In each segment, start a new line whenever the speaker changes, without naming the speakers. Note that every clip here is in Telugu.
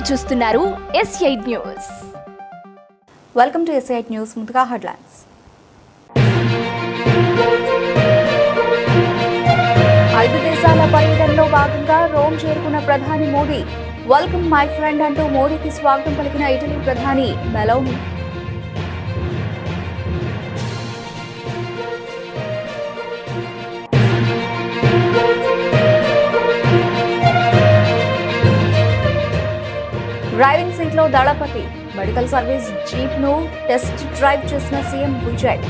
చూస్తున్నారు S8 news.
Welcome to S8 news. ముందుగా హెడ్లైన్స్. 5 దేశాల పర్యటనలో భాగంగా రోమ్ చేరుకున్న ప్రధాని మోదీ. వెల్కమ్ మై ఫ్రెండ్ అంటూ మోదీకి స్వాగతం పలికిన ఇటలీ ప్రధాని మెలోనీ. డ్రైవింగ్ సీట్ లో దళపతి. మెడికల్ సర్వీస్ జీప్ ను టెస్ట్ డ్రైవ్ చేసిన సీఎం విజయ్.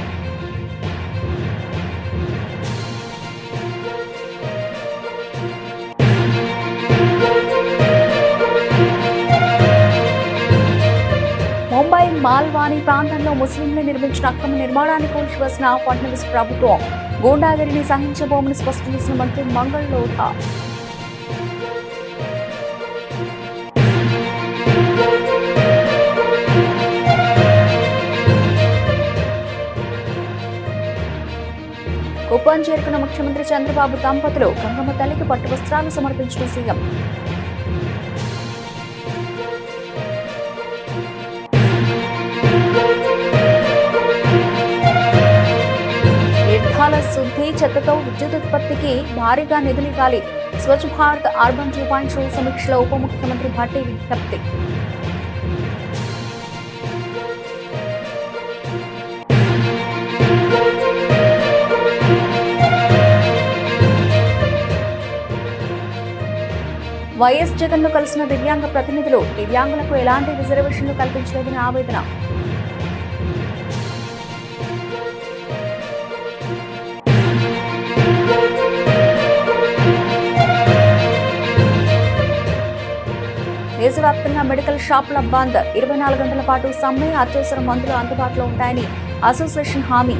ముంబై మాల్వాణి ప్రాంతంలో ముస్లింలు నిర్మించిన అక్రమ నిర్మాణాన్ని కూల్చివేసిన ఫడ్నవీస్ ప్రభుత్వం. గూండాగిరిని సహించబోమని స్పష్టం చేసిన మంత్రి మంగళ్ లోథా. కుప్పం చేరుకున్న ముఖ్యమంత్రి చంద్రబాబు దంపతులు. గంగమ్మ తల్లికి పట్టు వస్త్రాలు సమర్పించిన సీఎం. వ్యర్థాల శుద్ధి, చెత్తతో విద్యుత్ ఉత్పత్తికి భారీగా నిధులివ్వాలి. స్వచ్ఛ భారత్ అర్బన్ 2.0 సమీక్షలో ఉప ముఖ్యమంత్రి భట్టి విజ్ఞప్తి. వైఎస్ జగన్ ను కలిసిన దివ్యాంగ ప్రతినిధులు. దివ్యాంగులకు ఎలాంటి రిజర్వేషన్లు కల్పించలేదని ఆవేదన. దేశవ్యాప్తంగా మెడికల్ షాపుల బంద్. 24 గంటల పాటు సమ్మె. అత్యవసర మందులు అందుబాటులో ఉంటాయని అసోసియేషన్ హామీ.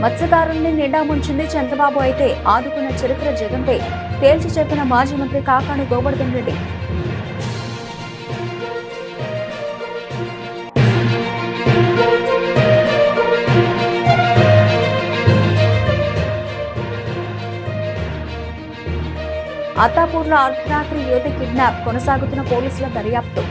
మత్స్యకారుల్ని నిండా ముంచింది చంద్రబాబు అయితే ఆదుకున్న చరిత్ర జగన్పై తేల్చి చెప్పిన మాజీ మంత్రి కాకాణి గోవర్ధన్ రెడ్డి. అత్తాపూర్లో అర్ధరాత్రి యువతి కిడ్నాప్. కొనసాగుతున్న పోలీసుల దర్యాప్తు.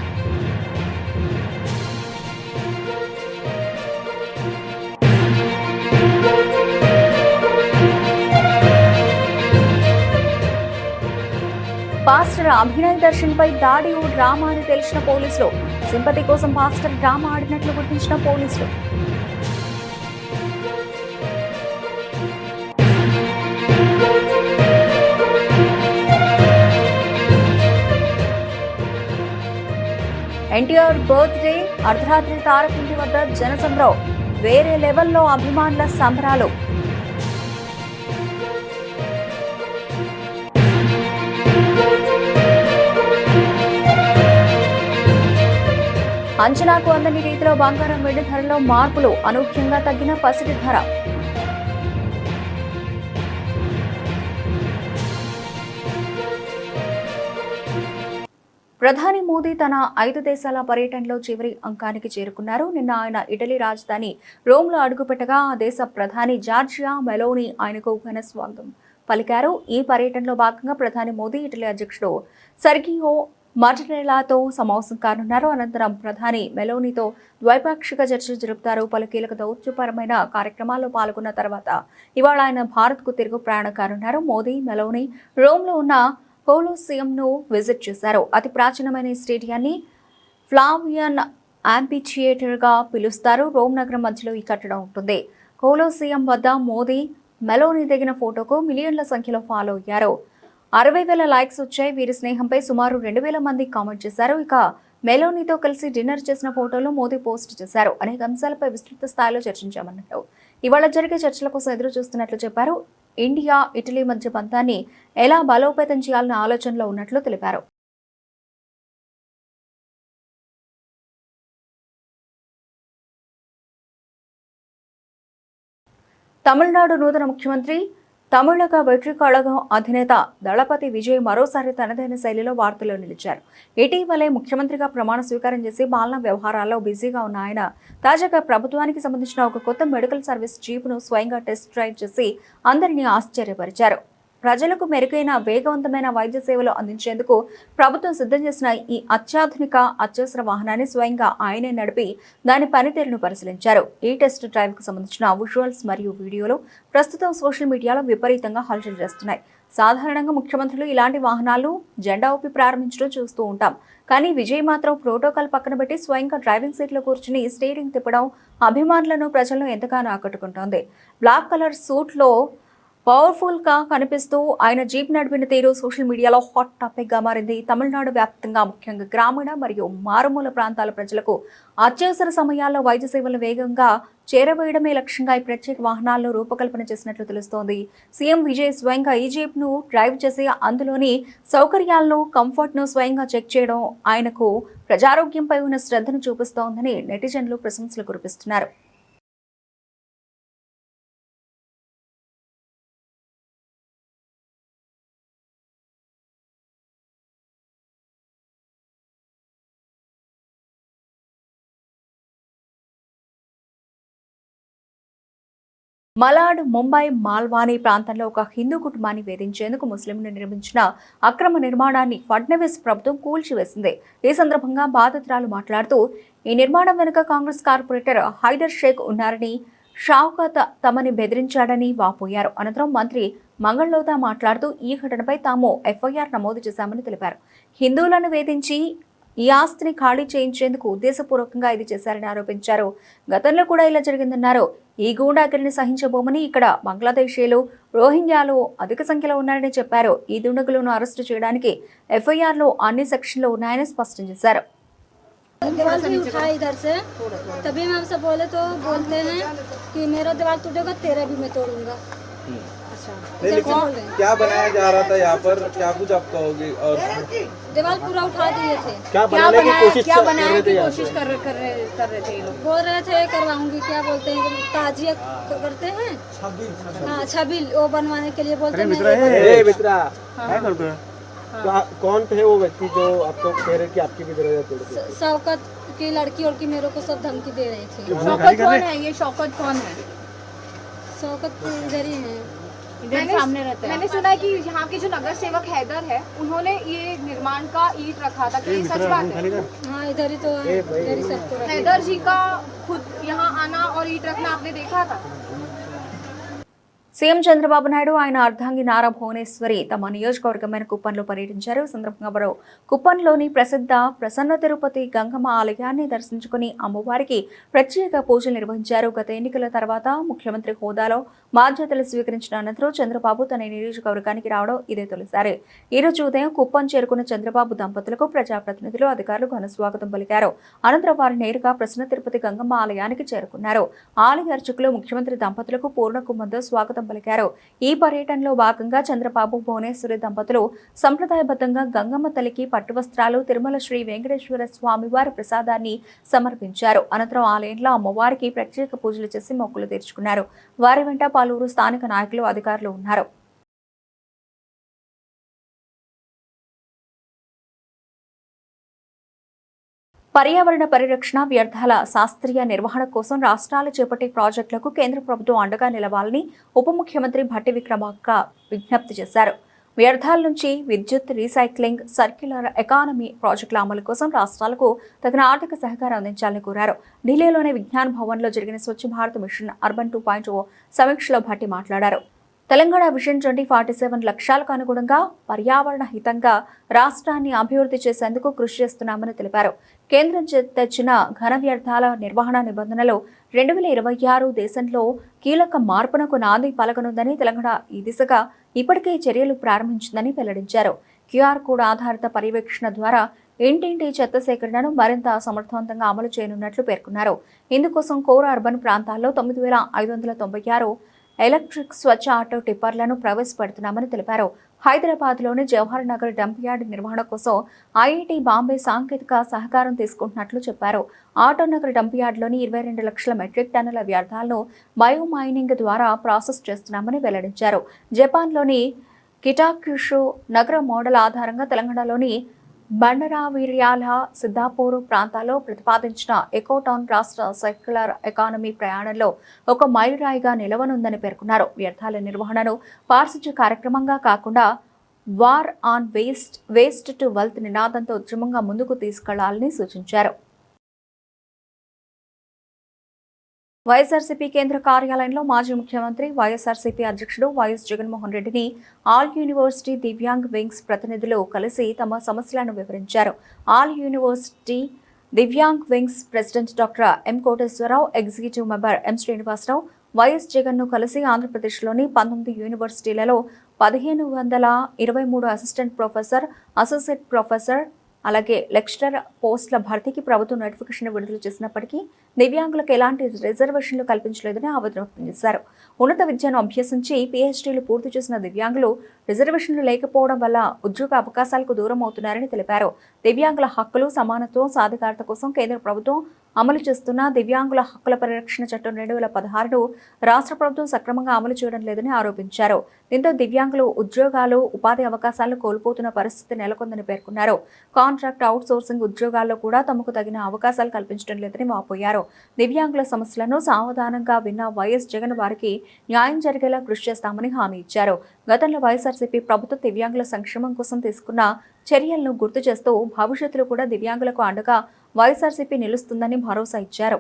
పాస్టర్ అభినయ్ దర్శన్ పై దాడి ఓ డ్రామా అని తెలిసిన పోలీసులు. సింపతి కోసం పాస్టర్ డ్రామా ఆడినట్లు గుర్తించిన పోలీసులు. ఎన్టీఆర్ బర్త్డే. అర్ధరాత్రి తారకింటి వద్ద జనసంద్రం. వేరే లెవెల్లో అభిమానుల సంబరాలు. అంచనాకు అందని రీతిలో బంగారం వెండి ధరలో మార్పులు. అనూహ్యంగా తగ్గిన పసిడి ధర. ప్రధాని మోదీ తన 5 దేశాల పర్యటనలో చివరి అంకానికి చేరుకున్నారు. నిన్న ఆయన ఇటలీ రాజధాని రోమ్లో అడుగుపెట్టగా ఆ దేశ ప్రధాని జార్జియా మెలోనీ ఆయనకు ఘన స్వాగతం పలికారు. ఈ పర్యటనలో భాగంగా ప్రధాని మోదీ ఇటలీ అధ్యక్షుడు సర్గియో మార్టినెల్లాతో సమావేశం కానున్నారు. అనంతరం ప్రధాని మెలోనీతో ద్వైపాక్షిక చర్చలు జరుపుతారు. పలు కీలక దౌత్యపరమైన కార్యక్రమాల్లో పాల్గొన్న తర్వాత ఇవాళ ఆయన భారత్కు తిరుగు ప్రయాణం కానున్నారు. మోదీ మెలోనీ రోమ్లో ఉన్న కోలోసియం ను విజిట్ చేశారు. అతి ప్రాచీనమైన ఈ స్టేడియాన్ని ఫ్లావియన్ యాంఫిథియేటర్ గా పిలుస్తారు. రోమ్ నగరం మధ్యలో ఈ కట్టడం ఉంటుంది. కోలోసియం వద్ద మోదీ మెలోనీ దిగిన ఫోటోకు మిలియన్ల సంఖ్యలో ఫాలో అయ్యారు. 60,000 లైక్స్ వచ్చాయి. వీరి స్నేహంపై సుమారు 2,000 మంది కామెంట్ చేశారు. ఇక మెలోనీతో కలిసి డిన్నర్ చేసిన ఫోటోలు మోదీ పోస్ట్ చేశారు. అనేక అంశాలపై విస్తృత స్థాయిలో చర్చించామన్నారు. ఇవాళ జరిగే చర్చల కోసం ఎదురు చూస్తున్నట్లు చెప్పారు. ఇండియా ఇటలీ మధ్య బంధాన్ని ఎలా బలోపేతం చేయాలన్న ఆలోచనలో ఉన్నట్లు తెలిపారు. తమిళనాడు నూతన ముఖ్యమంత్రి తమిళగ వెట్రి కళగం అధినేత దళపతి విజయ్ మరోసారి తనదైన శైలిలో వార్తల్లో నిలిచారు. ఇటీవలే ముఖ్యమంత్రిగా ప్రమాణ స్వీకారం చేసి పాలనా వ్యవహారాల్లో బిజీగా ఉన్న ఆయన తాజాగా ప్రభుత్వానికి సంబంధించిన ఒక కొత్త మెడికల్ సర్వీస్ జీప్ను స్వయంగా టెస్ట్ డ్రైవ్ చేసి అందరినీ ఆశ్చర్యపరిచారు. ప్రజలకు మెరుగైన వేగవంతమైన వైద్య సేవలు అందించేందుకు ప్రభుత్వం సిద్ధం చేసిన ఈ అత్యాధునిక అత్యవసర వాహనాన్ని స్వయంగా ఆయనే నడిపి దాని పనితీరును పరిశీలించారు. ఈ టెస్ట్ డ్రైవ్ కు సంబంధించిన విజువల్స్ మరియు వీడియోలు ప్రస్తుతం సోషల్ మీడియాలో విపరీతంగా హల్చల్ చేస్తున్నాయి. సాధారణంగా ముఖ్యమంత్రులు ఇలాంటి వాహనాలు జెండా ఊపి ప్రారంభించడం చూస్తూ ఉంటాం. కానీ విజయ్ మాత్రం ప్రోటోకాల్ పక్కన పెట్టి స్వయంగా డ్రైవింగ్ సీట్లో కూర్చుని స్టీరింగ్ తిప్పడం అభిమానులను ప్రజలను ఎంతగానో ఆకట్టుకుంటోంది. బ్లాక్ కలర్ సూట్లో పవర్ఫుల్ గా కనిపిస్తూ ఆయన జీప్ నడిపిన తీరు సోషల్ మీడియాలో హాట్ టాపిక్ గా మారింది. తమిళనాడు వ్యాప్తంగా ముఖ్యంగా గ్రామీణ మరియు మారుమూల ప్రాంతాల ప్రజలకు అత్యవసర సమయాల్లో వైద్య సేవలు వేగంగా చేరవేయడమే లక్ష్యంగా ఈ ప్రత్యేక వాహనాలను రూపకల్పన చేసినట్లు తెలుస్తోంది. సీఎం విజయ్ స్వయంగా ఈ జీప్ ను డ్రైవ్ చేసి అందులోని సౌకర్యాలను కంఫర్ట్ ను స్వయంగా చెక్ చేయడం ఆయనకు ప్రజారోగ్యంపై ఉన్న శ్రద్ధను చూపిస్తోందని నెటిజన్లు ప్రశంసలు కురిపిస్తున్నారు. మలాడ్ ముంబై మాల్వానీ ప్రాంతంలో ఒక హిందూ కుటుంబాన్ని వేధించేందుకు ముస్లింలు నిర్మించిన అక్రమ నిర్మాణాన్ని ఫడ్నవీస్ ప్రభుత్వం కూల్చివేసింది. ఈ సందర్భంగా బాధితురాలు మాట్లాడుతూ ఈ నిర్మాణం వెనుక కాంగ్రెస్ కార్పొరేటర్ హైదర్ షేక్ ఉన్నారని, షౌకత్ తమని బెదిరించాడని వాపోయారు. అనంతరం మంత్రి మంగళలోతా మాట్లాడుతూ ఈ ఘటనపై తాము ఎఫ్ఐఆర్ నమోదు చేశామని తెలిపారు. హిందువులను వేధించి ఈ ఆస్తిని ఖాళీ చేయించేందుకు ఉద్దేశపూర్వకంగా ఇది చేశారని ఆరోపించారు. గతంలో కూడా ఇలా జరిగిందన్నారు. ఈ గూండాగిరిని సహించబోమని ఇక్కడ బంగ్లాదేశీయులు, రోహింగ్యాలు అధిక సంఖ్యలో ఉన్నారని చెప్పారు. ఈ దుండగులను అరెస్టు చేయడానికి ఎఫ్ఐఆర్ లో అన్ని సెక్షన్లు ఉన్నాయని స్పష్టం చేశారు.
दीवार भी उठाए इधर से, तभी हम सब बोले तो बोलते हैं कि मेरा दीवार टूटेगा तेरा भी मैं तोड़ूंगा।
क्या बनाया जा रहा था यहाँ पर, क्या कुछ आप कहोगे? और
दीवार पूरा उठा दिए थे।
क्या बनाने की कोशिश कर रहे थे
ये लोग बोल रहे थे करवाऊंगी, क्या बोलते हैं ताजिया करते हैं, हाँ छबिल वो बनवाने के लिए बोलते हैं।
कौन थे वो व्यक्ति जो आपको कह रहे कि आपकी भी दरवाजा तोड़ दिया?
शौकत की लड़की और की मेरे को सब धमकी दे रही थी।
शौकत कौन है? ये शौकत कौन है?
शौकत इधर ही है,
इधर सामने रहता है। मैंने सुना है कि यहाँ के जो नगर सेवक हैदर है उन्होंने ये निर्माण का ईंट रखा था, क्या ये सच बात है?
हाँ इधर ही तो है, इधर ही सबको रखा है।
हैदर जी का खुद यहाँ आना और ईंट रखना आपने देखा था?
సీఎం చంద్రబాబు నాయుడు ఆయన అర్ధాంగి నారా భువనేశ్వరి తమ నియోజకవర్గమైన కుప్పంలో పర్యటించారు. ఈ సందర్భంగా వారు కుప్పంలోని ప్రసిద్ధ ప్రసన్న తిరుపతి గంగమ్మ ఆలయాన్ని దర్శించుకుని అమ్మవారికి ప్రత్యేక పూజలు నిర్వహించారు. గత ఎన్నికల తర్వాత ముఖ్యమంత్రి హోదాలో బాధ్యతలు స్వీకరించిన అనంతరం చంద్రబాబు తన నియోజకవర్గానికి రావడం ఇదే తొలిసారి. ఈ రోజు ఉదయం కుప్పం చేరుకున్న చంద్రబాబు దంపతులకు ప్రజాప్రతినిధులు, అధికారులు ఘన స్వాగతం పలికారు. అనంతరం వారు నేరుగా ప్రసన్న తిరుపతి గంగమ్మ ఆలయానికి చేరుకున్నారు. ఆలయ అర్చకులు ముఖ్యమంత్రి దంపతులకు పూర్ణ కుంభంతో స్వాగతం పలికారు. ఈ పర్యటనలో భాగంగా చంద్రబాబు, భువనేశ్వరి దంపతులు సంప్రదాయబద్ధంగా గంగమ్మ తల్లికి పట్టు వస్త్రాలు, తిరుమల శ్రీ వెంకటేశ్వర స్వామి వారి ప్రసాదాన్ని సమర్పించారు. అనంతరం ఆలయంలో అమ్మవారికి ప్రత్యేక పూజలు చేసి మొక్కులు తీర్చుకున్నారు. వారి వెంట పలువురు స్థానిక నాయకులు, అధికారులు ఉన్నారు. పర్యావరణ పరిరక్షణ, వ్యర్థాల శాస్త్రీయ నిర్వహణ కోసం రాష్ట్రాలు చేపట్టే ప్రాజెక్టులకు కేంద్ర ప్రభుత్వం అండగా నిలవాలని ఉప ముఖ్యమంత్రి భట్టి విక్రమార్క విజ్ఞప్తి చేశారు. వ్యర్థాల నుంచి విద్యుత్, రీసైక్లింగ్, సర్క్యులర్ ఎకానమీ ప్రాజెక్టుల అమలు కోసం రాష్ట్రాలకు తగిన ఆర్థిక సహకారం అందించాలని కోరారు. ఢిల్లీలోని విజ్ఞాన్ భవన్లో జరిగిన స్వచ్ఛ భారత్ మిషన్ అర్బన్ 2.0 సమీక్షలో భట్టి మాట్లాడారు. తెలంగాణ విజన్ 2047 లక్ష్యాలకు అనుగుణంగా పర్యావరణ హితంగా రాష్ట్రాన్ని అభివృద్ధి చేసేందుకు కృషి చేస్తున్నామని తెలిపారు. కేంద్రం తెచ్చిన ఘన వ్యర్థాల నిర్వహణ నిబంధనలు 2026 దేశంలో కీలక మార్పునకు నాంది పలకనుందని, తెలంగాణ ఈ దిశగా ఇప్పటికే చర్యలు ప్రారంభించిందని వెల్లడించారు. క్యూఆర్ కోడ్ ఆధారిత పర్యవేక్షణ ద్వారా ఇంటింటి చెత్త సేకరణను మరింత సమర్థవంతంగా అమలు చేయనున్నట్లు పేర్కొన్నారు. ఇందుకోసం కోర్ అర్బన్ ప్రాంతాల్లో 9596 ఎలక్ట్రిక్ స్వచ్ఛ ఆటో టిప్పర్లను ప్రవేశపెడుతున్నామని తెలిపారు. హైదరాబాద్లోని జవహర్ నగర్ డంప్ యార్డ్ నిర్వహణ కోసం ఐఐటి బాంబే సాంకేతిక సహకారం తీసుకుంటున్నట్లు చెప్పారు. ఆటోనగర్ డంప్ యార్డ్లోని 22 లక్షల మెట్రిక్ టన్నుల వ్యర్థాలను బయోమైనింగ్ ద్వారా ప్రాసెస్ చేస్తున్నామని వెల్లడించారు. జపాన్లోని కిటాక్యుషు నగర మోడల్ ఆధారంగా తెలంగాణలోని బండరావిర్యాల, సిద్ధాపూర్ ప్రాంతాల్లో ప్రతిపాదించిన ఎకోటౌన్ రాష్ట్ర సర్క్యులర్ ఎకానమీ ప్రయాణంలో ఒక మైలురాయిగా నిలవనుందని పేర్కొన్నారు. వ్యర్థాల నిర్వహణను పారిశుధ్య కార్యక్రమంగా కాకుండా war on waste to wealth నినాదంతో ఉద్యమంగా ముందుకు తీసుకెళ్లాలని సూచించారు. వైఎస్ఆర్సీపీ కేంద్ర కార్యాలయంలో మాజీ ముఖ్యమంత్రి, వైఎస్ఆర్సీపీ అధ్యక్షుడు వైఎస్ జగన్మోహన్ రెడ్డిని ఆల్ యూనివర్సిటీ దివ్యాంగ్ వింగ్స్ ప్రతినిధులు కలిసి తమ సమస్యలను వివరించారు. All university Divyang wings president doctor M Koteswararao, executive member M Srinivasarao YS జగన్ను కలిసి ఆంధ్రప్రదేశ్లోని 19 యూనివర్సిటీలలో 1523 అసిస్టెంట్ ప్రొఫెసర్, అసోసియేట్ ప్రొఫెసర్ అలాగే లెక్చరర్ పోస్టుల భర్తీకి ప్రభుత్వం నోటిఫికేషన్ విడుదల చేసినప్పటికీ దివ్యాంగులకు ఎలాంటి రిజర్వేషన్లు కల్పించలేదని ఆవేదన వ్యక్తం చేశారు. ఉన్నత విద్యను అభ్యసించి పీహెచ్డీలు పూర్తి చేసిన దివ్యాంగులు రిజర్వేషన్లు లేకపోవడం వల్ల ఉద్యోగ అవకాశాలకు దూరం అవుతున్నారని తెలిపారు. దివ్యాంగుల హక్కులు, సమానత్వం, సాధికారత కోసం కేంద్ర ప్రభుత్వం అమలు చేస్తున్న దివ్యాంగుల హక్కుల పరిరక్షణ చట్టం 2016ను రాష్ట్ర ప్రభుత్వం సక్రమంగా అమలు చేయడం లేదని ఆరోపించారు. దీంతో దివ్యాంగులు ఉద్యోగాలు, ఉపాధి అవకాశాలను కోల్పోతున్న పరిస్థితి నెలకొందని పేర్కొన్నారు. కాంట్రాక్ట్ అవుట్ సోర్సింగ్ ఉద్యోగాల్లో కూడా తమకు తగిన అవకాశాలు కల్పించడం లేదని వాపోయారు. దివ్యాంగుల సమస్యలను సావధానంగా విన్న వైఎస్ జగన్ వారికి న్యాయం జరిగేలా కృషి చేస్తామని హామీ ఇచ్చారు. గతంలో వైఎస్ఆర్సీపీ ప్రభుత్వం దివ్యాంగుల సంక్షేమం కోసం తీసుకున్న చర్యలను గుర్తు చేస్తూ భవిష్యత్తులో కూడా దివ్యాంగులకు అండగా వైఎస్ఆర్సీపీ నిలుస్తుందని భరోసా ఇచ్చారు.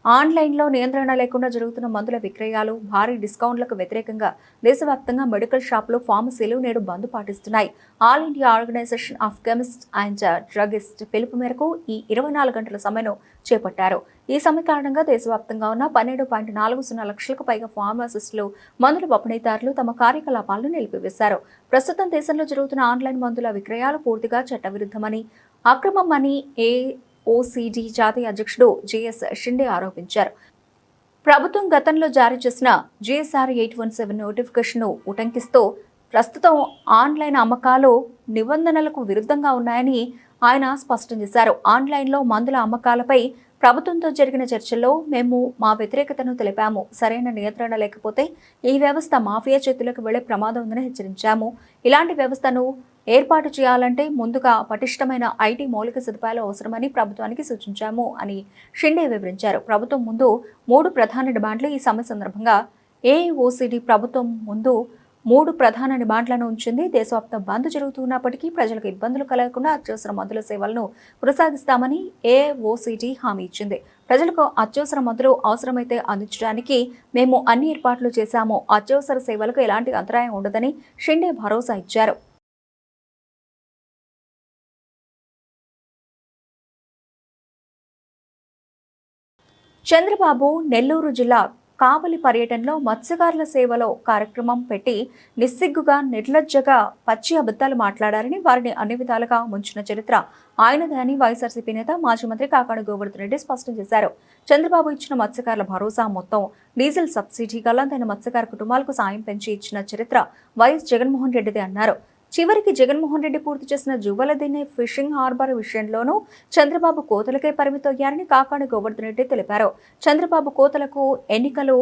ఆన్లైన్లో నియంత్రణ లేకుండా జరుగుతున్న మందుల విక్రయాలు, భారీ డిస్కౌంట్లకు వ్యతిరేకంగా దేశవ్యాప్తంగా మెడికల్ షాపులు, ఫార్మసీలు నేడు బంద్ పాటిస్తున్నాయి. All India organisation of chemist and druggist పిలుపు మేరకు ఈ 24 గంటల సమ్మెను చేపట్టారు. ఈ సమ్మె కారణంగా దేశవ్యాప్తంగా ఉన్న 12.40 లక్షలకు పైగా ఫార్మసిస్టులు, మందుల పంపిణీదారులు తమ కార్యకలాపాలను నిలిపివేశారు. ప్రస్తుతం దేశంలో జరుగుతున్న ఆన్లైన్ మందుల విక్రయాలు పూర్తిగా చట్టవిరుద్ధమని, అక్రమమని ఓసీడీ జాతీయ అధ్యక్షుడు జేఎస్ షిండే ఆరోపించారు. ప్రభుత్వం గతంలో జారీ చేసిన జిఎస్ఆర్ 817 నోటిఫికేషన్ను ఉటంకిస్తూ ప్రస్తుతం ఆన్లైన్ అమ్మకాలు నిబంధనలకు విరుద్ధంగా ఉన్నాయని ఆయన స్పష్టం చేశారు. ఆన్లైన్లో మందుల అమ్మకాలపై ప్రభుత్వంతో జరిగిన చర్చల్లో మేము మా వ్యతిరేకతను తెలిపాము. సరైన నియంత్రణ లేకపోతే ఈ వ్యవస్థ మాఫియా చేతులకు వెళ్లే ప్రమాదం ఉందని హెచ్చరించాము. ఇలాంటి వ్యవస్థను ఏర్పాటు చేయాలంటే ముందుగా పటిష్టమైన ఐటీ మౌలిక సదుపాయాలు అవసరమని ప్రభుత్వానికి సూచించాము అని షిండే వివరించారు. ప్రభుత్వం ముందు 3 ప్రధాన డిమాండ్లు. ఈ సమ్మె సందర్భంగా ఏఓసీడీ ప్రభుత్వం ముందు 3 ప్రధాన డిమాండ్లను ఉంచింది. దేశవ్యాప్త బంద్ జరుగుతున్నప్పటికీ ప్రజలకు ఇబ్బందులు కలగకుండా అత్యవసర మందుల సేవలను కొనసాగిస్తామని ఏఓసీడీ హామీ ఇచ్చింది. ప్రజలకు అత్యవసర మందులు అవసరమైతే అందించడానికి మేము అన్ని ఏర్పాట్లు చేశాము. అత్యవసర సేవలకు ఎలాంటి అంతరాయం ఉండదని షిండే భరోసా ఇచ్చారు. చంద్రబాబు నెల్లూరు జిల్లా కావలి పర్యటనలో మత్స్యకారుల సేవలో కార్యక్రమం పెట్టి నిస్సిగ్గుగా, నిర్లజ్జగా పచ్చి అబద్ధాలు మాట్లాడారని, వారిని అన్ని విధాలుగా ముంచిన చరిత్ర ఆయనదని వైఎస్ఆర్సీపీ నేత, మాజీ మంత్రి కాకాని గోవర్ధన్ రెడ్డి స్పష్టం చేశారు. చంద్రబాబు ఇచ్చిన మత్స్యకారుల భరోసా మొత్తం డీజిల్ సబ్సిడీ గల్లంతైన మత్స్యకార కుటుంబాలకు సాయం పెంచి ఇచ్చిన చరిత్ర వైఎస్ జగన్మోహన్ రెడ్డిదే అన్నారు. చివరికి జగన్మోహన్ రెడ్డి పూర్తి చేసిన జువ్వలదిన్నె ఫిషింగ్ హార్బర్ విషయంలోనూ చంద్రబాబు కోతలకే పరిమితమయ్యారని కాకాని గోవర్ధన్ రెడ్డి తెలిపారు. చంద్రబాబు కోతలకు ఎన్నికలు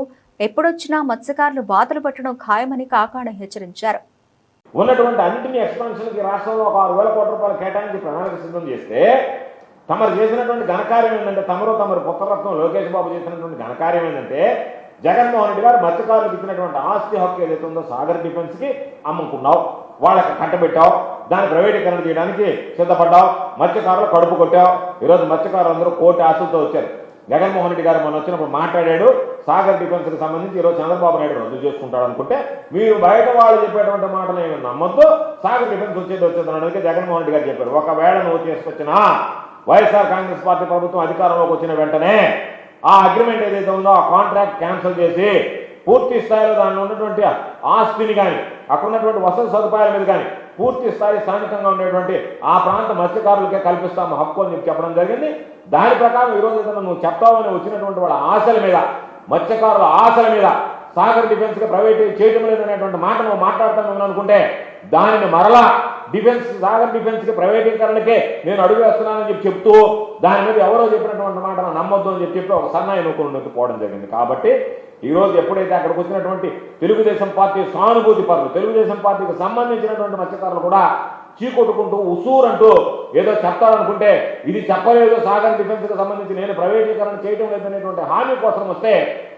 ఎప్పుడొచ్చినా మత్స్యకారులు బాధలు పట్టడం ఖాయమని కాకాని హెచ్చరించారు.
ఉన్నటువంటి అన్నింటినీ ఎక్స్పాన్షన్కి రాష్ట్రంలో ఒక 6,000 కోట్ల రూపాయలు కేటాయించి ప్రణాళిక సిద్ధం చేస్తే తమరు చేసినటువంటి ఘనకార్యం ఏంటంటే, తమరు పుత్రరత్నం లోకేష్ బాబు చేసినటువంటి ఘనకార్యం ఏంటంటే, జగన్మోహన్ రెడ్డి గారు మత్స్యకారులకు ఇచ్చినటువంటి ఆస్తి హక్కు ఏదైతే ఉందో సాగర్ డిఫెన్స్కి అమ్ముకున్నావు, వాళ్ళకి కట్టబెట్టావు, దాన్ని ప్రైవేటీకరణ చేయడానికి సిద్ధపడ్డావు, మత్స్యకారులు కడుపు కొట్టావు. ఈరోజు మత్స్యకారులు అందరూ కోటి ఆశలతో వచ్చారు. జగన్మోహన్ రెడ్డి గారు మొన్న వచ్చినప్పుడు మాట్లాడాడు, సాగర్ డిఫెన్స్కి సంబంధించి ఈరోజు చంద్రబాబు నాయుడు రద్దు చేసుకుంటాడు అనుకుంటే, మీరు బయట వాళ్ళు చెప్పేటువంటి మాటలు ఏమి నమ్మొద్దు, సాగర్ డిఫెన్స్ వచ్చేది జగన్మోహన్ రెడ్డి గారు చెప్పారు. ఒకవేళ నువ్వు చేసుకొచ్చినా వైఎస్ఆర్ కాంగ్రెస్ పార్టీ ప్రభుత్వం అధికారంలోకి వచ్చిన వెంటనే ఆ అగ్రిమెంట్ ఏదైతే ఉందో ఆ కాంట్రాక్ట్ క్యాన్సిల్ చేసి పూర్తి స్థాయిలో దానిలో ఉన్నటువంటి ఆస్తిని కానీ, అక్కడ ఉన్నటువంటి వసతి సదుపాయాల మీద కానీ పూర్తి స్థాయి స్థానికంగా ఉండేటువంటి ఆ ప్రాంత మత్స్యకారులకే కల్పిస్తాము హక్కు అని చెప్పడం జరిగింది. దాని ప్రకారం ఈరోజు నువ్వు చెప్తావని వచ్చినటువంటి వాళ్ళ ఆశల మీద మత్స్యకారుల ఆశల మీద సాగర్ డిఫెన్స్కి ప్రైవేట్ చేయడం లేదనేటువంటి మాట నువ్వు మాట్లాడుతాను అనుకుంటే దానిని మరలా సాగర్ డిఫెన్స్కి ప్రైవేటీకరణకే నేను అడుగు వేస్తున్నానని చెప్తూ దాని మీద ఎవరో చెప్పినటువంటి మాట నమ్మొద్దు అని చెప్పి ఒక సన్నాయి నూకులు పోవడం జరిగింది. కాబట్టి ఈరోజు ఎప్పుడైతే అక్కడికి వచ్చినటువంటి తెలుగుదేశం పార్టీ సానుభూతి పరులు, తెలుగుదేశం పార్టీకి సంబంధించినటువంటి మత్స్యకారులు కూడా చీకొట్టుకుంటూ ఉసూరంటూ ఏదో చెప్తారనుకుంటే ఇది చెప్పలేదు, సాగర్ డిఫెన్స్కి సంబంధించి నేను ప్రైవేటీకరణ చేయడం లేదనేటువంటి హామీ కోసం వస్తే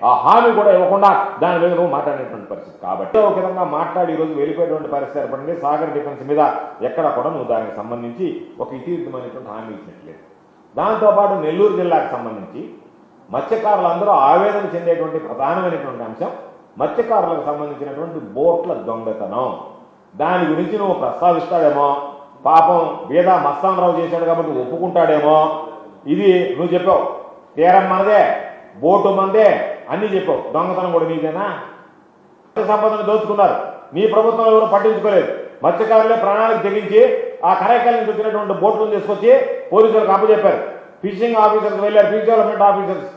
ఆ హామీ కూడా ఇవ్వకుండా దాని మీద నువ్వు మాట్లాడేటువంటి పరిస్థితి. కాబట్టి ఒక విధంగా మాట్లాడి ఈరోజు వెళ్ళిపోయేటువంటి పరిస్థితి ఏర్పడింది. సాగర్ డిఫెన్స్ మీద ఎక్కడ కూడా నువ్వు దానికి సంబంధించి ఒక ఇతివృత్తమైనటువంటి హామీ ఇచ్చినట్లేదు. దాంతోపాటు నెల్లూరు జిల్లాకు సంబంధించి మత్స్యకారులందరూ ఆవేదన చెందేటువంటి ప్రధానమైనటువంటి అంశం మత్స్యకారులకు సంబంధించినటువంటి బోట్ల దొంగతనం. దాని గురించి నువ్వు ప్రస్తావిస్తాడేమో, పాపం బీదా మస్తానరావు చేశాడు కాబట్టి ఒప్పుకుంటాడేమో. ఇది నువ్వు చెప్పావు, తీరం మనదే, బోటు మనదే అన్నీ చెప్పావు. దొంగతనం కూడా నీదేనా? సంపదను దోచుకున్నారు, నీ ప్రభుత్వం ఎవరు పట్టించుకోలేదు. మత్స్యకారులే ప్రణాళిక తెగించి ఆ కరైకల్ నుంచి వచ్చినటువంటి బోట్లను తీసుకొచ్చి పోలీసులకు అప్పచెప్పారు. ఫిషింగ్ ఆఫీసర్స్ వెళ్ళారు, ఫిష్ డెవలప్మెంట్ ఆఫీసర్స్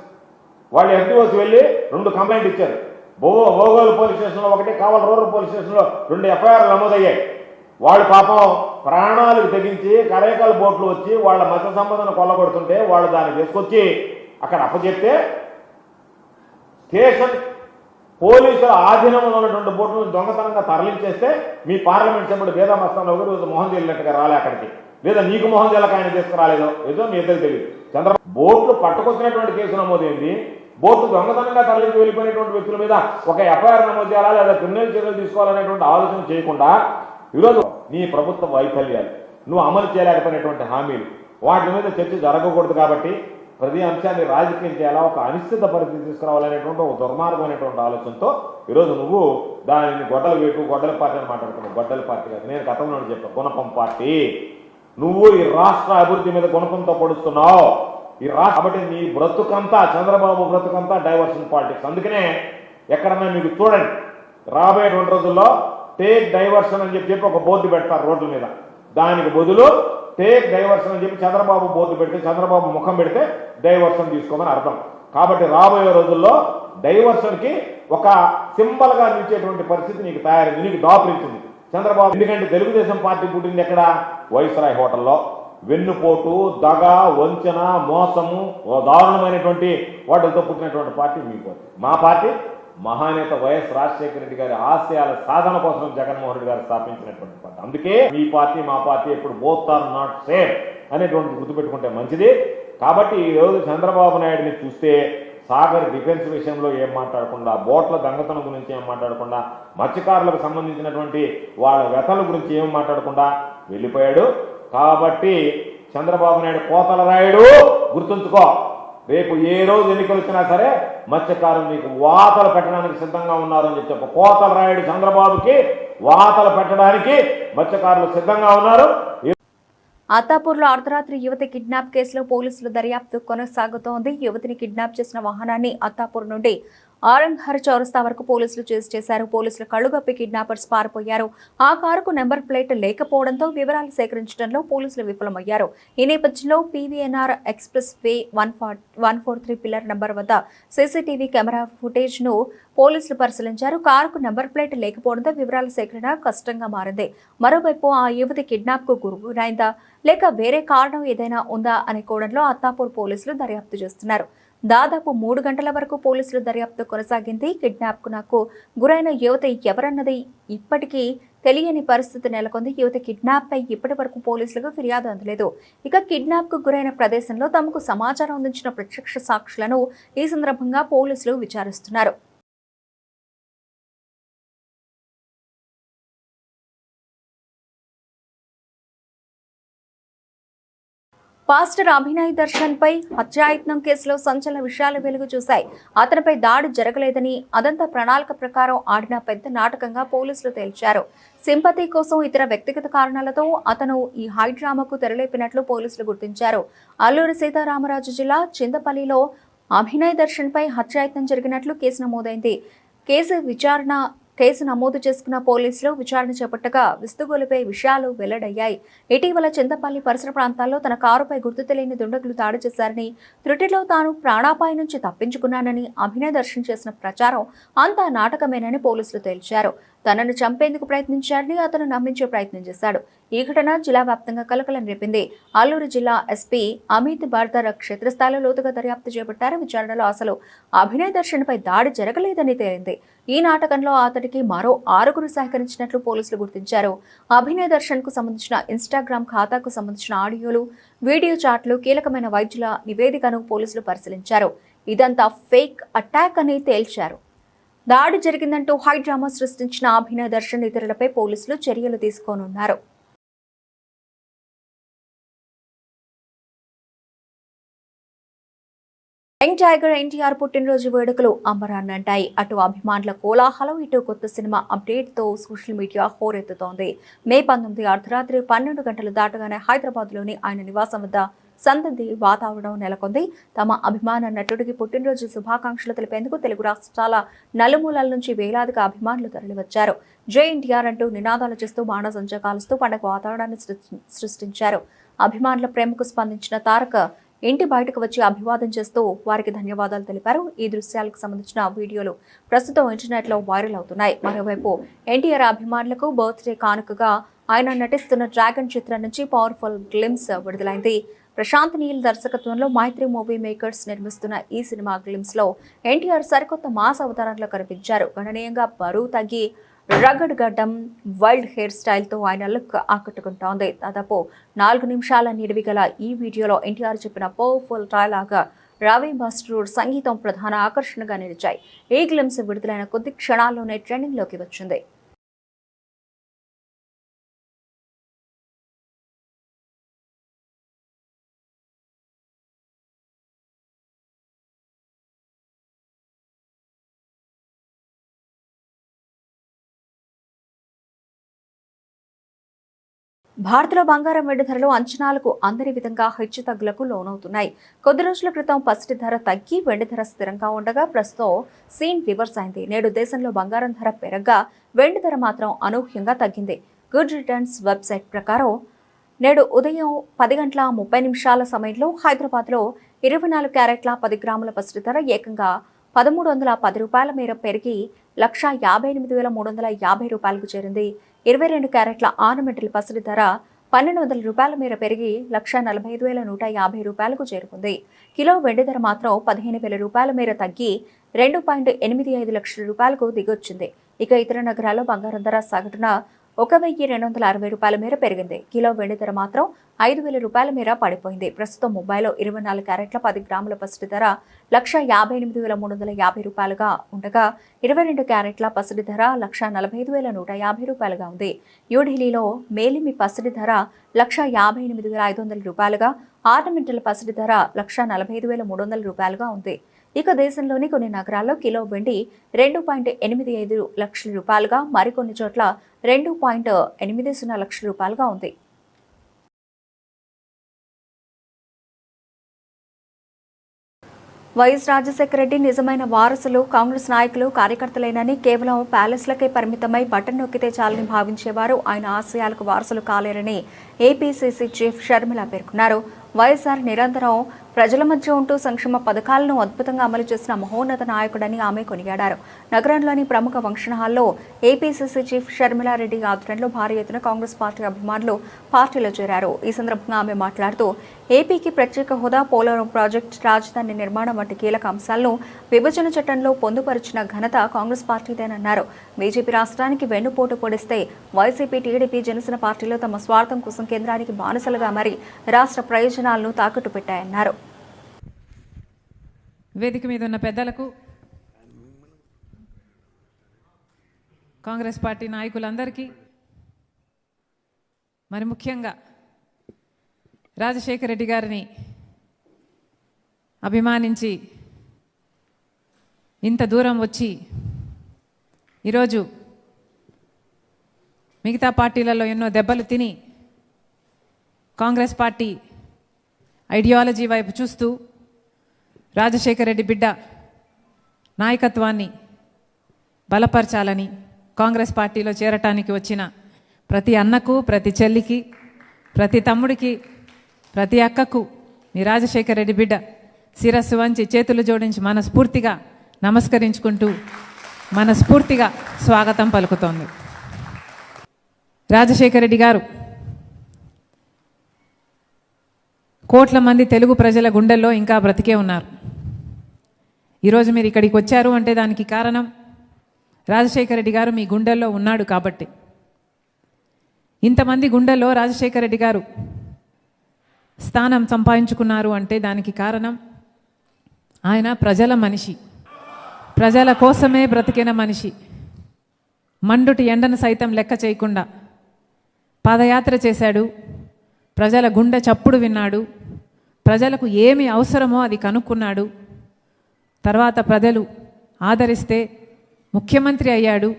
వాళ్ళు ఎఫ్టీఓసి వెళ్ళి 2 కంప్లైంట్ ఇచ్చారు. భోగోలు పోలీస్ స్టేషన్లో 1, కావల్ రూరల్ పోలీస్ స్టేషన్లో 2 ఎఫ్ఐఆర్లు నమోదయ్యాయి. వాళ్ళు పాపం ప్రాణాలకు తెగించి కరైకల్ బోట్లు వచ్చి వాళ్ళ మత్స్య సంపదను కొల్లగొడుతుంటే వాళ్ళు దాన్ని తీసుకొచ్చి అక్కడ అప్పచెప్తే స్టేషన్ పోలీసుల ఆధీనంలో ఉన్నటువంటి బోట్లను దొంగతనంగా తరలించేస్తే మీ పార్లమెంట్ సభ్యుడు బేదా మస్తానరావు గారు మొహం చెల్లినట్టుగా రాలే అక్కడికి, లేదా నీకు మొహం చెల్లక ఆయన తీసుకురాలేదో ఏదో మీ ఇద్దరు తెలియదు. చంద్రబాబు బోట్లు పట్టుకొచ్చినటువంటి కేసు నమోదైంది. బోట్లు దొంగతనంగా తరలించి వెళ్ళిపోయినటువంటి వ్యక్తుల మీద ఒక ఎఫ్ఐఆర్ నమోదు చేయాలా లేదా క్రిమినల్ చర్యలు తీసుకోవాలనేటువంటి ఆలోచన చేయకుండా ఈరోజు నీ ప్రభుత్వ వైఫల్యాలు, నువ్వు అమలు చేయలేకపోయినటువంటి హామీలు, వాటి మీద చర్చ జరగకూడదు. కాబట్టి ప్రతి అంశాన్ని రాజకీయం చేయాలా, ఒక అనిశ్చిత పరిస్థితి తీసుకురావాలనేటువంటి ఒక దుర్మార్గమైనటువంటి ఆలోచనతో ఈరోజు నువ్వు దానిని గొడ్డల పార్టీ అని మాట్లాడుతున్నావు. గొడ్డల పార్టీ కాదు, నేను గతంలో చెప్పాను, గుణపం పార్టీ. నువ్వు ఈ రాష్ట్ర అభివృద్ధి మీద గుణపంతో పొడుస్తున్నావు. ఈ రాష్ట్ర కాబట్టి నీ బ్రతుకంతా, చంద్రబాబు బ్రతుకంతా డైవర్షన్ పాలిటిక్స్. అందుకనే ఎక్కడన్నా మీకు చూడండి, రాబోయే 2 రోజుల్లో టేక్ డైవర్షన్ అని చెప్పి ఒక బోర్డు పెడతారు రోడ్ల మీద. దానికి బదులు టేక్ డైవర్షన్ అని చెప్పి చంద్రబాబు బోర్డు పెడితే, చంద్రబాబు ముఖం పెడితే డైవర్షన్ తీసుకోమని అర్థం. కాబట్టి రాబోయే రోజుల్లో డైవర్షన్కి ఒక సింబల్గా నిలిచేటువంటి పరిస్థితి నీకు తయారైంది, నీకు దాపురించింది చంద్రబాబు. ఎందుకంటే తెలుగుదేశం పార్టీ పుట్టింది ఎక్కడ? వైస్రాయ్ హోటల్లో. వెన్నుపోటు, దగ, వంచన, మోసము, దారుణమైనటువంటి వాటితో పుట్టినటువంటి పార్టీ మీ పార్టీ. మా పార్టీ మహానేత వైఎస్ రాజశేఖర రెడ్డి గారి ఆశయాల సాధన కోసం జగన్మోహన్ రెడ్డి గారు స్థాపించినటువంటి పార్టీ. అందుకే మీ పార్టీ మా పార్టీ ఎప్పుడు బోత్ ఆర్ నాట్ సేమ్ అనేటువంటి గుర్తుపెట్టుకుంటే మంచిది. కాబట్టి ఈరోజు చంద్రబాబు నాయుడిని చూస్తే సాగర్ డిఫెన్స్ విషయంలో ఏం మాట్లాడకుండా, బోట్ల దొంగతనం గురించి ఏం మాట్లాడకుండా, మత్స్యకారులకు సంబంధించినటువంటి వాళ్ళ వ్యతల గురించి ఏం మాట్లాడకుండా వెళ్ళిపోయాడు. కాబట్టి చంద్రబాబు నాయుడు కోతల రాయుడు, గుర్తుంచుకో. రేపు ఏ రోజు ఎన్నికలు వచ్చినా సరే మత్స్యకారులు నీకు వాతలు పెట్టడానికి సిద్ధంగా ఉన్నారని చెప్పి కోతల రాయుడు చంద్రబాబుకి వాతలు పెట్టడానికి మత్స్యకారులు సిద్ధంగా ఉన్నారు.
అత్తాపూర్లో అర్ధరాత్రి యువతి కిడ్నాప్ కేసులో పోలీసుల దర్యాప్తు కొనసాగుతోంది. యువతిని కిడ్నాప్ చేసిన వాహనాన్ని అత్తాపూర్ నుండి ఆరంఘర్ చౌరస్తా వరకు పోలీసులు చేశారు. పోలీసులు కళ్లుగప్పి కిడ్నాపర్స్ పారిపోయారు. ఆ కారుకు నెంబర్ ప్లేట్ లేకపోవడంతో వివరాలు సేకరించడంలో పోలీసులు విఫలమయ్యారు. ఈ నేపథ్యంలో PVNR express way 143 pillar number వద్ద సీసీటీవీ కెమెరా ఫుటేజ్ ను పోలీసులు పరిశీలించారు. కారుకు నెంబర్ ప్లేట్ లేకపోవడంతో వివరాల సేకరణ కష్టంగా మారింది. మరోవైపు ఆ యువతి కిడ్నాప్ కు గురైందా లేక వేరే కారణం ఏదైనా ఉందా అనే కోణంలో అత్తాపూర్ పోలీసులు దర్యాప్తు చేస్తున్నారు. దాదాపు 3 గంటల వరకు పోలీసులు దర్యాప్తు కొనసాగింది. కిడ్నాప్ కు నాకు గురైన యువతి ఎవరన్నది ఇప్పటికీ తెలియని పరిస్థితి నెలకొంది. యువతి కిడ్నాప్ పై ఇప్పటి వరకు పోలీసులకు ఫిర్యాదు అందలేదు. ఇక కిడ్నాప్ కు గురైన ప్రదేశంలో తమకు సమాచారం అందించిన ప్రత్యక్ష సాక్షులను ఈ సందర్భంగా పోలీసులు విచారిస్తున్నారు. పాస్టర్ అభినయ్ దర్శన్ పై హత్యాయత్నం కేసులో సంచలన విషయాలు వెలుగు చూశాయి. అతనిపై దాడి జరగలేదని, అదంతా ప్రణాళిక ప్రకారం ఆడిన పెద్ద నాటకంగా పోలీసులు తేల్చారు. సింపతి కోసం ఇతర వ్యక్తిగత కారణాలతో అతను ఈ హైడ్రామాకు తెరలేపినట్లు పోలీసులు గుర్తించారు. అల్లూరి సీతారామరాజు జిల్లా చింతపల్లిలో అభినయ్ దర్శన్ పై హత్యాయత్నం జరిగినట్లు కేసు నమోదైంది. కేసు విచారణ కేసు నమోదు చేసుకున్న పోలీసులు విచారణ చేపట్టగా విస్తుగొలిపే విషయాలు వెల్లడయ్యాయి. ఇటీవల చింతపల్లి పరిసర ప్రాంతాల్లో తన కారుపై గుర్తు తెలియని దుండగులు దాడి చేశారని, త్రుటిలో తాను ప్రాణాపాయం నుంచి తప్పించుకున్నానని అభినయ్ దర్శన్ చేసిన ప్రచారం అంతా నాటకమేనని పోలీసులు తేల్చారు. తనను చంపేందుకు ప్రయత్నించారని అతను నమ్మించే ప్రయత్నం చేశాడు. ఈ ఘటన జిల్లా వ్యాప్తంగా కలకలం రేపింది. అల్లూరు జిల్లా ఎస్పీ అమిత్ బర్దర్ క్షేత్రస్థాయిలో లోతుగా దర్యాప్తు చేపట్టారు. విచారణలో అసలు అభినయ్ దర్శన్ పై దాడి జరగలేదని తేలింది. ఈ నాటకంలో అతడికి మరో 6గురు సహకరించినట్లు పోలీసులు గుర్తించారు. అభినయ్ దర్శన్ కు సంబంధించిన ఇన్స్టాగ్రామ్ ఖాతాకు సంబంధించిన ఆడియోలు, వీడియో చాట్లు, కీలకమైన వైద్యుల నివేదికను పోలీసులు పరిశీలించారు. ఇదంతా ఫేక్ అటాక్ అని తేల్చారు. దాడి జరిగిందంటూ హై డ్రామా సృష్టించిన అభినయ్ దర్శన్ ఇతరులపై పోలీసులు చర్యలు తీసుకోనున్నారు. యంగ్ టైగర్ ఎన్టీఆర్ పుట్టినరోజు వేడుకలు అంబరాన్నంటాయి. అటు అభిమానుల కోలాహలం, ఇటు కొత్త సినిమా అప్డేట్ తో సోషల్ మీడియా హోరెత్తుతోంది. మే 19 అర్ధరాత్రి 12 గంటలు దాటగానే హైదరాబాద్ లోని ఆయన నివాసం వద్ద సందడి వాతావరణం నెలకొంది. తమ అభిమాన నటుడికి పుట్టినరోజు శుభాకాంక్షలు తెలిపేందుకు తెలుగు రాష్ట్రాల నలుమూలల నుంచి వేలాదిగా అభిమానులు తరలివచ్చారు. జై ఎన్టీఆర్ అంటూ నినాదాలు చేస్తూ బాణసంచా కాలుస్తూ పండుగ వాతావరణాన్ని సృష్టించారు. అభిమానుల ప్రేమకు స్పందించిన తారక్ ఇంటి బయటకు వచ్చి అభివాదం చేస్తూ వారికి ధన్యవాదాలు తెలిపారు. ఈ దృశ్యాలకు సంబంధించిన వీడియోలు ప్రస్తుతం ఇంటర్నెట్ లో వైరల్ అవుతున్నాయి. మరోవైపు ఎన్టీఆర్ అభిమానులకు బర్త్డే కానుకగా ఆయన నటిస్తున్న డ్రాగన్ చిత్రం నుంచి పవర్ఫుల్ గ్లిమ్స్ విడుదలైంది. ప్రశాంత్ నీల్ దర్శకత్వంలో మైత్రి మూవీ మేకర్స్ నిర్మిస్తున్న ఈ సినిమా గ్లిమ్స్ లో ఎన్టీఆర్ సరికొత్త మాస్ అవతారంలో కనిపించారు. గణనీయంగా బరువు తగ్గి రగడ్ గడ్డం, వైల్డ్ హెయిర్ స్టైల్ తో ఆయన లుక్ ఆకట్టుకుంటోంది. దాదాపు 4 నిమిషాల నిడివి గల ఈ వీడియోలో ఎన్టీఆర్ చెప్పిన పవర్ఫుల్ డైలాగ్, రవి మస్రూర్ సంగీతం ప్రధాన ఆకర్షణగా నిలిచాయి. ఈ గ్లిమ్స్ విడుదలైన కొద్ది క్షణాల్లోనే ట్రెండింగ్ లోకి వచ్చింది. భారత్లో బంగారం వెండి ధరలు అంచనాలకు అందని విధంగా హెచ్చుతగ్గులకు లోనవుతున్నాయి. కొద్ది రోజుల క్రితం పసిటి ధర తగ్గి వెండి ధర స్థిరంగా ఉండగా ప్రస్తుతం సీన్ రివర్స్ అయింది. నేడు దేశంలో బంగారం ధర పెరగ్గా వెండి ధర మాత్రం అనూహ్యంగా తగ్గింది. గుడ్ రిటర్న్స్ వెబ్సైట్ ప్రకారం నేడు ఉదయం 10:30 సమయంలో హైదరాబాద్లో 24 క్యారెట్ల 10 గ్రాముల పసిటి ధర ఏకంగా ₹1,310 మేర పెరిగి ₹1,58,350 చేరింది. 22 క్యారెట్ల ఆర్నమెంటల్ పసిడి ధర ₹1,200 మేర పెరిగి ₹145,150 చేరుకుంది. కిలో వెండి ధర మాత్రం ₹15,000 మేర తగ్గి ₹2.85 లక్షల దిగొచ్చింది. ఇక ఇతర నగరాల్లో బంగారం ధర సగటున ₹1,260 మేర పెరిగింది. కిలో వెండి ధర మాత్రం ₹5,000 మేర పడిపోయింది. ప్రస్తుతం ముంబైలో 24 క్యారెట్ల 10 గ్రాముల పసిడి ధర ₹158,350 ఉండగా 22 క్యారెట్ల పసిడి ధర ₹145,150 ఉంది. న్యూఢిల్లీలో మేలిమి పసిడి ధర ₹158,500, ఆర్నమెంటల్ పసిడి ధర ₹145,300 ఉంది. ఇక దేశంలోని కొన్ని నగరాల్లో కిలో వెండి ₹2.85 లక్షల, మరికొన్ని చోట్ల ₹2.80 లక్షల ఉంది. వైఎస్ రాజశేఖర రెడ్డి నిజమైన వారసులు కాంగ్రెస్ నాయకులు, కార్యకర్తలేనని, కేవలం ప్యాలెస్లకే పరిమితమై బటన్ నొక్కితే చాలని భావించేవారు ఆయన ఆశయాలకు వారసులు కాలేరని ఏపీసీసీ చీఫ్ షర్మిల పేర్కొన్నారు. వైఎస్ఆర్ నిరంతరం ప్రజల మధ్య ఉంటూ సంక్షేమ పథకాలను అద్భుతంగా అమలు చేసిన మహోన్నత నాయకుడని ఆమె కొనియాడారు. నగరంలోని ప్రముఖ ఫంక్షన్ హాల్లో ఏపీసీసీ చీఫ్ షర్మిలారెడ్డి ఆధ్వర్యంలో భారీ ఎత్తున కాంగ్రెస్ పార్టీ అభిమానులు పార్టీలో చేరారు. ఈ సందర్భంగా ఆమె మాట్లాడుతూ ఏపీకి ప్రత్యేక హోదా, పోలవరం ప్రాజెక్టు, రాజధాని నిర్మాణం వంటి కీలక అంశాలను విభజన చట్టంలో పొందుపరిచిన ఘనత కాంగ్రెస్ పార్టీదేనన్నారు. బీజేపీ రాష్ట్రానికి వెన్నుపోటు పొడిస్తే వైసీపీ, టీడీపీ, జనసేన పార్టీలో తమ స్వార్థం కోసం కేంద్రానికి బానిసలుగా మరి రాష్ట్ర ప్రయోజనాలను తాకట్టు పెట్టాయన్నారు.
వేదిక మీద ఉన్న పెద్దలకు, కాంగ్రెస్ పార్టీ నాయకులందరికీ, మరి ముఖ్యంగా రాజశేఖర రెడ్డి గారిని అభిమానించి ఇంత దూరం వచ్చి ఈరోజు మిగతా పార్టీలలో ఎన్నో దెబ్బలు తిని కాంగ్రెస్ పార్టీ ఐడియాలజీ వైపు చూస్తూ రాజశేఖర రెడ్డి బిడ్డ నాయకత్వాన్ని బలపరచాలని, కాంగ్రెస్ పార్టీలో చేరటానికి వచ్చిన ప్రతి అన్నకు, ప్రతి చెల్లికి, ప్రతి తమ్ముడికి, ప్రతి అక్కకు మీ రాజశేఖర రెడ్డి బిడ్డ శిరస్సు వంచి చేతులు జోడించి మనస్ఫూర్తిగా నమస్కరించుకుంటూ మనస్ఫూర్తిగా స్వాగతం పలుకుతోంది. రాజశేఖర రెడ్డి గారు కోట్ల మంది తెలుగు ప్రజల గుండెల్లో ఇంకా బ్రతికే ఉన్నారు. ఈరోజు మీరు ఇక్కడికి వచ్చారు అంటే దానికి కారణం రాజశేఖర రెడ్డి గారు మీ గుండెల్లో ఉన్నాడు కాబట్టి. ఇంతమంది గుండెల్లో రాజశేఖర రెడ్డి గారు స్థానం సంపాదించుకున్నారు అంటే దానికి కారణం ఆయన ప్రజల మనిషి, ప్రజల కోసమే బ్రతికిన మనిషి. మండుటి ఎండను సైతం లెక్క చేయకుండా పాదయాత్ర చేశాడు, ప్రజల గుండె చప్పుడు విన్నాడు, ప్రజలకు ఏమి అవసరమో అది కనుక్కున్నాడు. తర్వాత ప్రజలు ఆదరిస్తే ముఖ్యమంత్రి అయ్యాడు.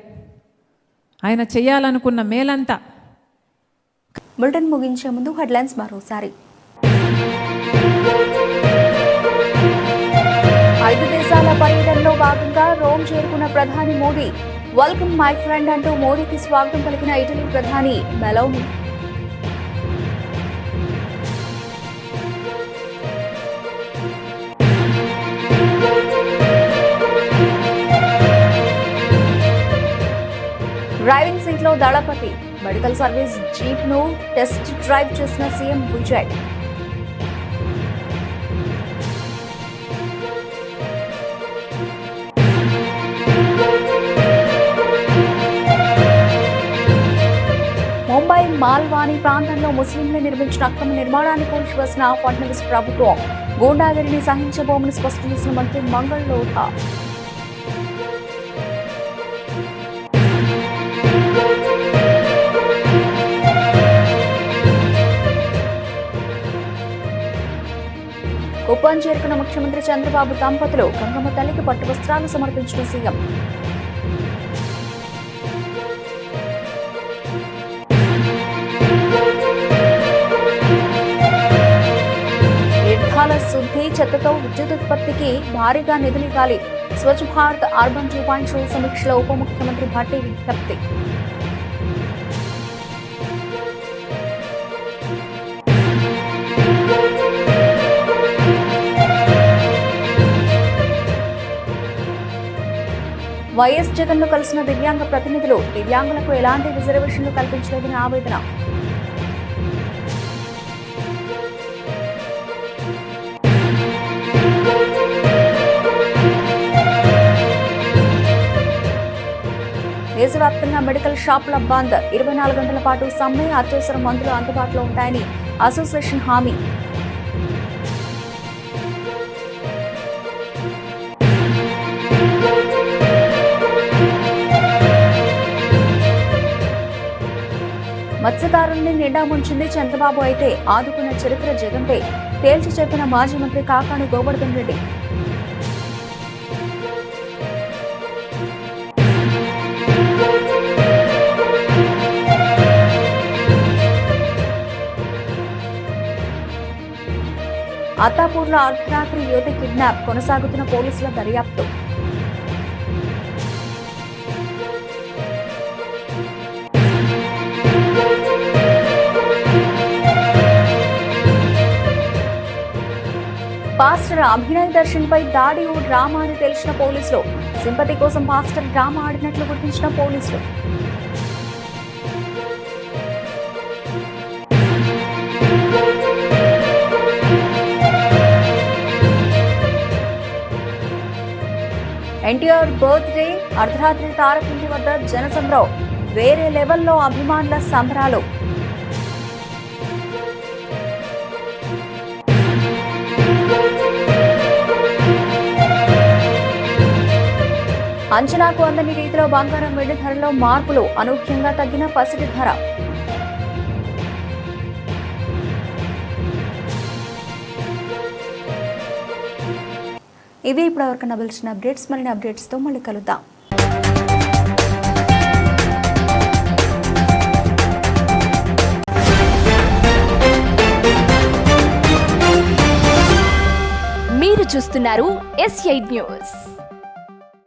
ఆయన చేయాలనుకున్న మేలంతా.
బులెటిన్ ముగించే ముందు హెడ్లైన్స్ మరోసారి. 5 దేశాల పర్యటనలో భాగంగా రోమ్ చేరుకున్న ప్రధాని మోదీ. వెల్కమ్ మై ఫ్రెండ్ అంటూ మోదీకి స్వాగతం పలికిన ఇటలీ ప్రధాని మెలోని. డ్రైవింగ్ సీట్లో దళపతి. మెడికల్ సర్వీస్ జీప్ ను టెస్ట్ డ్రైవ్ చేసిన సీఎం విజయ్. ముంబై మాల్వాని ప్రాంతంలో ముస్లింలు నిర్మించిన అక్రమ నిర్మాణాన్ని కూల్చివేసిన ఫడ్నవీస్ ప్రభుత్వం. గూండాగిరిని సహించబోమని స్పష్టం చేసిన మంత్రి మంగళ్ లోథా. కుప్పం చేరుకున్న ముఖ్యమంత్రి చంద్రబాబు దంపతులు. గంగమ్మ తల్లికి పట్టు వస్త్రాలు సమర్పించిన సీఎం. వ్యర్థాల శుద్ధి, చెత్తతో విద్యుత్ ఉత్పత్తికి భారీగా నిధులు ఇవ్వాలి. స్వచ్ఛ భారత్ అర్బన్ 2.0 సమీక్షలో ఉప ముఖ్యమంత్రి భట్టి విజ్ఞప్తి. వైఎస్ జగన్ ను కలిసిన దివ్యాంగ ప్రతినిధులు. దివ్యాంగులకు ఎలాంటి రిజర్వేషన్లు కల్పించలేదని ఆవేదన. దేశవ్యాప్తంగా మెడికల్ షాపుల బంద్. 24 గంటల పాటు సమ్మె. అత్యవసర మందులు అందుబాటులో ఉంటాయని అసోసియేషన్ హామీ. మత్స్యకారుల్ని నిండా ముంచింది చంద్రబాబు అయితే ఆదుకున్న చరిత్ర జగన్పై తేల్చి చెప్పిన మాజీ మంత్రి కాకాని గోవర్ధన్ రెడ్డి. అత్తాపూర్లో అర్ధరాత్రి యువతి కిడ్నాప్. కొనసాగుతున్న పోలీసుల దర్యాప్తు. పాస్టర్ అభినయ్ దర్శన్ పై దాడి ఓ డ్రామా అని తెలిసిన పోలీసులు. సింపతి కోసం పాస్టర్ డ్రామా ఆడినట్లు గుర్తించిన పోలీసులు. ఎన్టీఆర్ బర్త్డే. అర్ధరాత్రి తారకింటి వద్ద జనసంద్రం. వేరే లెవెల్లో అభిమానుల సంబరాలు. అంచనాకు అందని రీతిలో బంగారం వెండి ధరలో మార్పులు. అనూహ్యంగా తగ్గిన పసిడి ధర. ఇవి ఇప్పటివరకు నవల్సిన అప్డేట్స్. మరిన్ని అప్డేట్స్తో మళ్ళీ కలుద్దాం.
మీరు చూస్తున్నారు S8 న్యూస్.